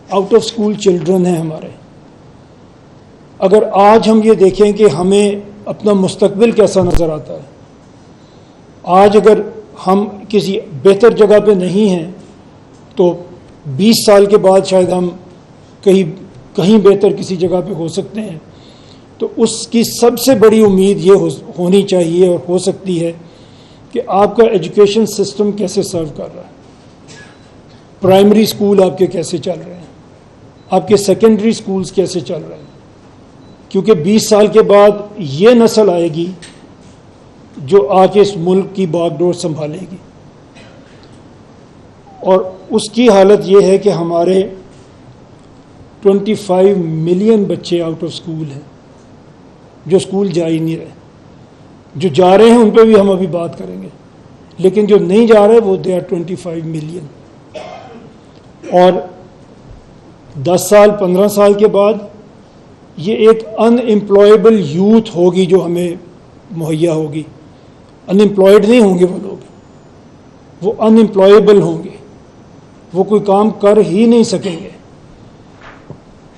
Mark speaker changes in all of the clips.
Speaker 1: Out of school children ہیں ہمارے. اگر آج ہم یہ دیکھیں کہ ہمیں اپنا مستقبل کیسا نظر آتا ہے، آج اگر ہم کسی بہتر جگہ پہ نہیں ہیں تو 20 سال کے بعد شاید ہم کہیں بہتر کسی جگہ پہ ہو سکتے ہیں. تو اس کی سب سے بڑی امید یہ ہونی چاہیے اور ہو سکتی ہے کہ آپ کا ایجوکیشن سسٹم کیسے سرو کر رہا ہے. پرائمری اسکول آپ کے کیسے چل رہے ہیں، آپ کے سیکنڈری اسکولز کیسے چل رہے ہیں، کیونکہ 20 سال کے بعد یہ نسل آئے گی جو آ کے اس ملک کی باغ ڈور سنبھالے گی. اور اس کی حالت یہ ہے کہ ہمارے 25 ملین بچے آؤٹ آف اسکول ہیں جو اسکول جا ہی نہیں رہے. جو جا رہے ہیں ان پہ بھی ہم ابھی بات کریں گے، لیکن جو نہیں جا رہے وہ دے آر 25 ملین. اور 10 سال 15 سال کے بعد یہ ایک ان امپلائیبل یوتھ ہوگی جو ہمیں مہیا ہوگی. ان امپلائڈ نہیں ہوں گے وہ لوگ، وہ ان امپلائیبل ہوں گے، وہ کوئی کام کر ہی نہیں سکیں گے.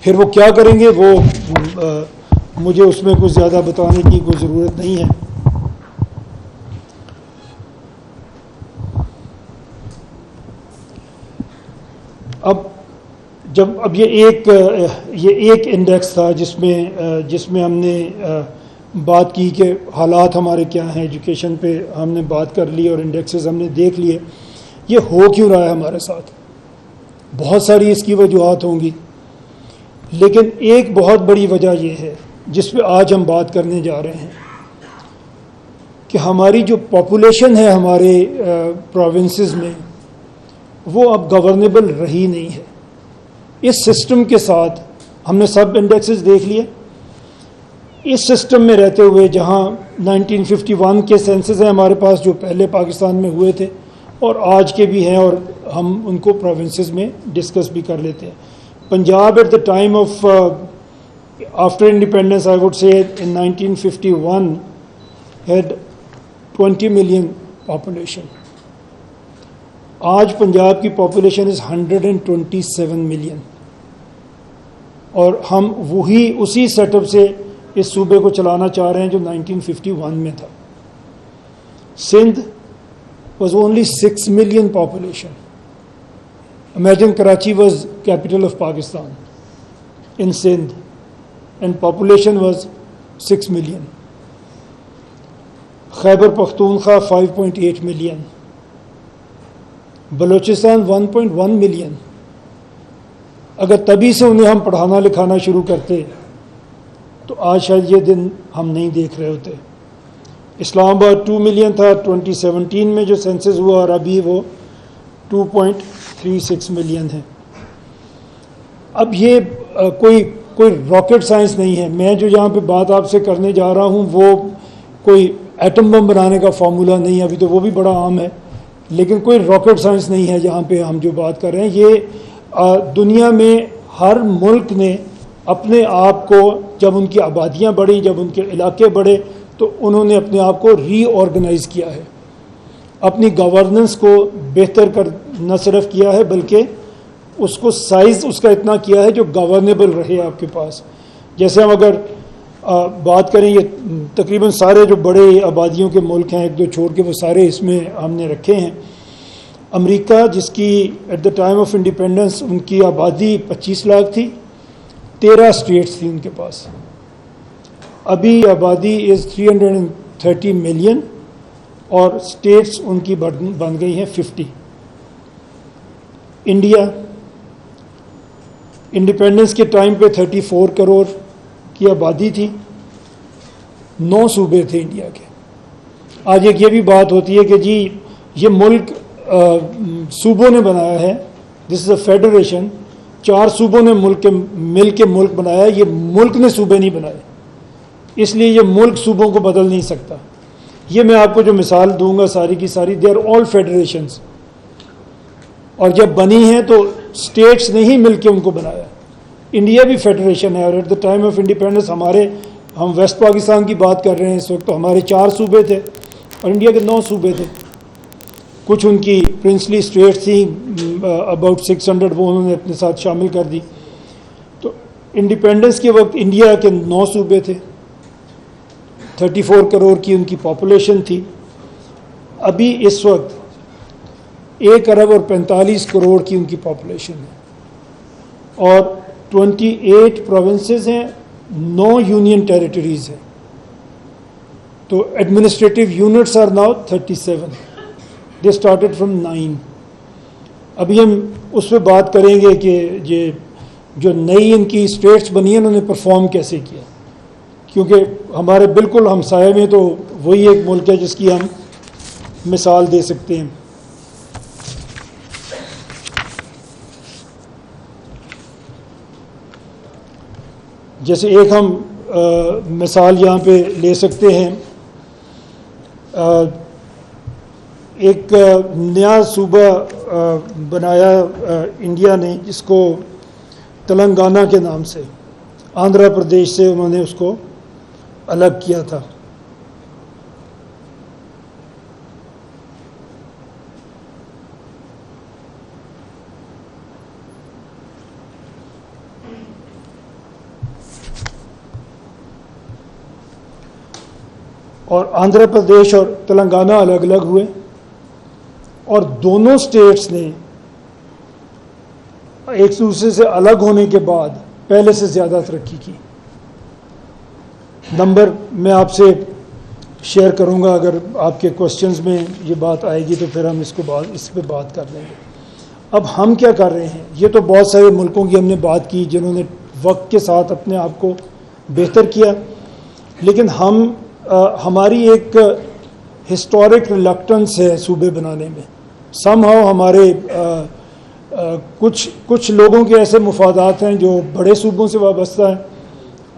Speaker 1: پھر وہ کیا کریں گے وہ مجھے اس میں کچھ زیادہ بتانے کی کوئی ضرورت نہیں ہے. اب یہ ایک انڈیکس تھا جس میں ہم نے بات کی کہ حالات ہمارے کیا ہیں ایجوکیشن پہ، ہم نے بات کر لی اور انڈیکسز ہم نے دیکھ لیے. یہ ہو کیوں رہا ہے ہمارے ساتھ؟ بہت ساری اس کی وجوہات ہوں گی، لیکن ایک بہت بڑی وجہ یہ ہے جس پہ آج ہم بات کرنے جا رہے ہیں کہ ہماری جو پاپولیشن ہے ہمارے پروونسز میں وہ اب گورنیبل رہی نہیں ہے. اس سسٹم کے ساتھ ہم نے سب انڈیکسز دیکھ لیے. اس سسٹم میں رہتے ہوئے جہاں 1951 کے سینسز ہیں ہمارے پاس جو پہلے پاکستان میں ہوئے تھے اور آج کے بھی ہیں، اور ہم ان کو پروونسز میں ڈسکس بھی کر لیتے ہیں. Punjab at the time of after independence I would say in 1951 head 20 million population. آج پنجاب کی پاپولیشن از 127 ملین، اور ہم اسی سیٹ اپ سے اس صوبے کو چلانا چاہ رہے ہیں جو 1951 میں تھا. Sindh was only 6 million population. Imagine Karachi was capital of Pakistan in Sindh and population was 6 million. Khyber Pakhtunkhwa 5.8 million. Balochistan 1.1 million. اگر تبھی سے انہیں ہم پڑھانا لکھانا شروع کرتے تو آج شاید یہ دن ہم نہیں دیکھ رہے ہوتے. اسلام آباد 2 ملین تھا 2017 میں جو سینسس ہوا، اور ابھی وہ 2.36 ملین ہے. اب یہ کوئی راکٹ سائنس نہیں ہے. میں جو یہاں پہ بات آپ سے کرنے جا رہا ہوں وہ کوئی ایٹم بم بنانے کا فارمولہ نہیں ہے، ابھی تو وہ بھی بڑا عام ہے، لیکن کوئی راکٹ سائنس نہیں ہے جہاں پہ ہم جو بات کر رہے ہیں. یہ دنیا میں ہر ملک نے اپنے آپ کو، جب ان کی آبادیاں بڑھی، جب ان کے علاقے بڑھے، تو انہوں نے اپنے آپ کو ری آرگنائز کیا ہے، اپنی گورننس کو بہتر نہ صرف کیا ہے بلکہ اس کو سائز اس کا اتنا کیا ہے جو گورنیبل رہے آپ کے پاس. جیسے ہم اگر بات کریں، یہ تقریباً سارے جو بڑے آبادیوں کے ملک ہیں، ایک دو چھوڑ کے وہ سارے اس میں ہم نے رکھے ہیں. امریکہ جس کی at the time of independence ان کی آبادی 25 لاکھ تھی، 13 اسٹیٹس تھی ان کے پاس. ابھی آبادی از 330 ملین اور اسٹیٹس ان کی بن گئی ہیں 50. انڈیا انڈیپینڈنس کے ٹائم پہ 34 کروڑ کی آبادی تھی، 9 صوبے تھے انڈیا کے. آج ایک یہ بھی بات ہوتی ہے کہ جی یہ ملک صوبوں نے بنایا ہے، دس از اے فیڈریشن، 4 صوبوں نے مل کے ملک بنایا ہے، یہ ملک نے صوبے نہیں بنائے، اس لیے یہ ملک صوبوں کو بدل نہیں سکتا. یہ میں آپ کو جو مثال دوں گا ساری کی ساری دے آر آل فیڈریشنز، اور جب بنی ہیں تو اسٹیٹس نے ہی مل کے ان کو بنایا. انڈیا بھی فیڈریشن ہے، اور at the time of independence ہم ویسٹ پاکستان کی بات کر رہے ہیں اس وقت، تو ہمارے 4 صوبے تھے اور انڈیا کے 9 صوبے تھے. کچھ ان کی پرنسلی اسٹیٹ تھیں اباؤٹ 600 وہ انہوں نے اپنے ساتھ شامل کر دی. تو انڈیپینڈنس کے وقت انڈیا کے 9 صوبے تھے, 34 کروڑ کی ان کی پاپولیشن تھی. ابھی اس وقت 1 ارب اور 45 کروڑ کی ان کی پاپولیشن ہے, اور 28 پروونسز ہیں, 9 یونین ٹیریٹریز ہیں. تو administrative units are now 37. They started from 9. ابھی ہم اس پہ بات کریں گے کہ یہ جو نئی ان کی اسٹیٹس بنی ہیں انہوں نے پرفارم کیسے کیا, کیونکہ ہمارے بالکل ہمسائے میں تو وہی ایک ملک ہے جس کی ہم مثال دے سکتے ہیں. جیسے ایک ہم مثال یہاں پہ لے سکتے ہیں, ایک نیا صوبہ بنایا انڈیا نے جس کو تلنگانہ کے نام سے, آندھرا پردیش سے انہوں نے اس کو الگ کیا تھا. اور آندھرا پردیش اور تلنگانہ الگ الگ ہوئے, اور دونوں اسٹیٹس نے ایک دوسرے سے الگ ہونے کے بعد پہلے سے زیادہ ترقی کی. نمبر میں آپ سے شیئر کروں گا, اگر آپ کے کوشچنز میں یہ بات آئے گی تو پھر ہم اس پہ بات کر لیں گے. اب ہم کیا کر رہے ہیں, یہ تو بہت سارے ملکوں کی ہم نے بات کی جنہوں نے وقت کے ساتھ اپنے آپ کو بہتر کیا, لیکن ہماری ایک ہسٹورک ریلکٹنس ہے صوبے بنانے میں. سم ہاؤ ہمارے کچھ لوگوں کے ایسے مفادات ہیں جو بڑے صوبوں سے وابستہ ہیں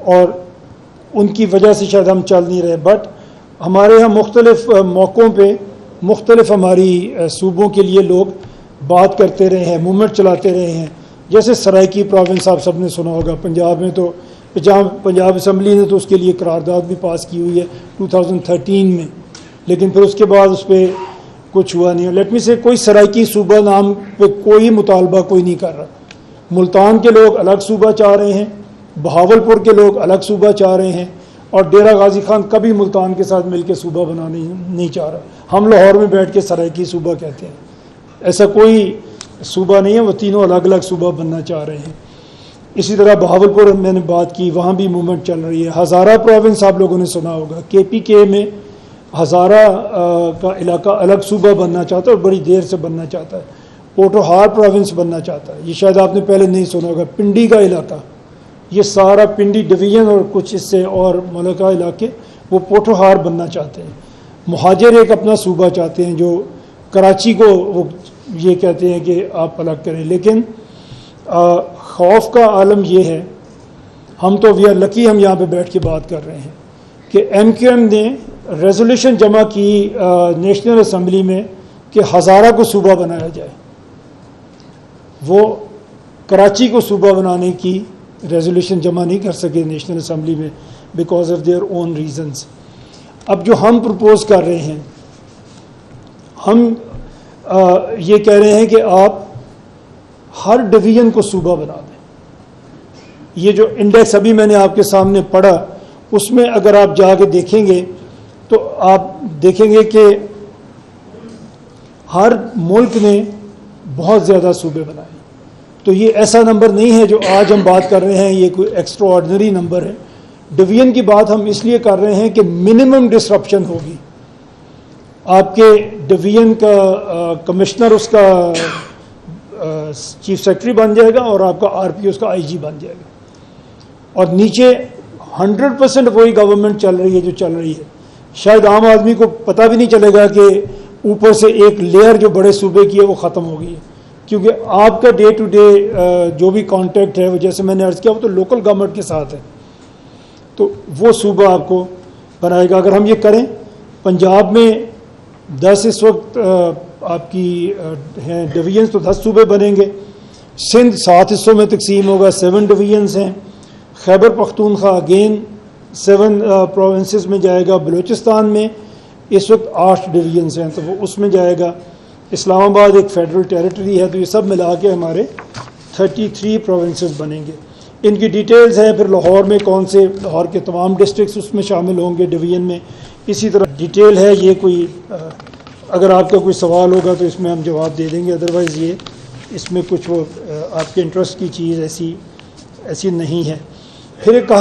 Speaker 1: اور ان کی وجہ سے شاید ہم چل نہیں رہے, بٹ ہمارے یہاں مختلف موقعوں پہ مختلف ہماری صوبوں کے لیے لوگ بات کرتے رہے ہیں, موومنٹ چلاتے رہے ہیں. جیسے سرائکی پروونس آپ سب نے سنا ہوگا, پنجاب میں تو پنجاب اسمبلی نے تو اس کے لیے قرارداد بھی پاس کی ہوئی ہے 2013 میں, لیکن پھر اس کے بعد اس پہ کچھ ہوا نہیں. لیٹ می سے کوئی سرائکی صوبہ نام پہ کوئی مطالبہ کوئی نہیں کر رہا. ملتان کے لوگ الگ صوبہ چاہ رہے ہیں, بہاولپور کے لوگ الگ صوبہ چاہ رہے ہیں, اور ڈیرہ غازی خان کبھی ملتان کے ساتھ مل کے صوبہ بنانے نہیں چاہ رہا. ہم لاہور میں بیٹھ کے سرائکی صوبہ کہتے ہیں, ایسا کوئی صوبہ نہیں ہے, وہ تینوں الگ الگ صوبہ بننا چاہ رہے ہیں. اسی طرح بہاولپور میں نے بات کی, وہاں بھی موومنٹ چل رہی ہے. ہزارہ پروونس آپ لوگوں نے سنا ہوگا, KPK میں ہزارہ کا علاقہ الگ صوبہ بننا چاہتا ہے اور بڑی دیر سے بننا چاہتا ہے. پوٹوہار پروونس بننا چاہتا ہے, یہ شاید آپ نے پہلے نہیں سنا ہوگا. پنڈی کا علاقہ, یہ سارا پنڈی ڈویژن اور کچھ اس سے اور ملکہ علاقے وہ پوٹوہار بننا چاہتے ہیں. مہاجر ایک اپنا صوبہ چاہتے ہیں جو کراچی کو وہ یہ کہتے ہیں کہ آپ الگ کریں. لیکن خوف کا عالم یہ ہے, ہم تو وی آر لکی ہم یہاں پہ بیٹھ کے بات کر رہے ہیں کہ MQM نے ریزولوشن جمع کی نیشنل اسمبلی میں کہ ہزارہ کو صوبہ بنایا جائے. وہ کراچی کو صوبہ بنانے کی ریزولوشن جمع نہیں کر سکے نیشنل اسمبلی میں because of their own reasons. اب جو ہم پرپوز کر رہے ہیں, ہم یہ کہہ رہے ہیں کہ آپ ہر ڈویژن کو صوبہ بنا دیں. یہ جو انڈیکس ابھی میں نے آپ کے سامنے پڑھا, اس میں اگر آپ جا کے دیکھیں گے تو آپ دیکھیں گے کہ ہر ملک نے بہت زیادہ صوبے بنائے. تو یہ ایسا نمبر نہیں ہے جو آج ہم بات کر رہے ہیں, یہ کوئی ایکسٹرا آرڈنری نمبر ہے. ڈویژن کی بات ہم اس لیے کر رہے ہیں کہ منیمم ڈسرپشن ہوگی. آپ کے ڈویژن کا کمشنر اس کا چیف سیکرٹری بن جائے گا اور آپ کا RP اس کا IG بن جائے گا, اور نیچے 100% وہی گورنمنٹ چل رہی ہے جو چل رہی ہے. شاید عام آدمی کو پتہ بھی نہیں چلے گا کہ اوپر سے ایک لیئر جو بڑے صوبے کی ہے وہ ختم ہو گئی ہے, کیونکہ آپ کا ڈے ٹو ڈے جو بھی کانٹیکٹ ہے وہ جیسے میں نے عرض کیا وہ تو لوکل گورنمنٹ کے ساتھ ہے. تو وہ صوبہ آپ کو بنائے گا. اگر ہم یہ کریں, پنجاب میں 10 اس وقت آپ کی ہیں ڈویژنس, تو 10 صوبے بنیں گے. سندھ 7 حصوں میں تقسیم ہوگا, 7 ڈویژنس ہیں. خیبر پختونخوا اگین 7 پروونسز میں جائے گا. بلوچستان میں اس وقت 8 ڈویژنس ہیں تو وہ اس میں جائے گا. اسلام آباد ایک فیڈرل ٹیریٹری ہے، تو یہ سب ملا کے ہمارے 33 پروونسز بنیں گے. ان کی ڈیٹیلز ہیں. پھر لاہور میں کون سے، لاہور کے تمام ڈسٹرکٹس اس میں شامل ہوں گے ڈویژن میں. اسی طرح ڈیٹیل ہے. یہ کوئی اگر آپ کا کوئی سوال ہوگا تو اس میں ہم جواب دے دیں گے، ادروائز یہ اس میں کچھ وہ آپ کے انٹرسٹ کی چیز ایسی نہیں ہے. پھر ایک کہا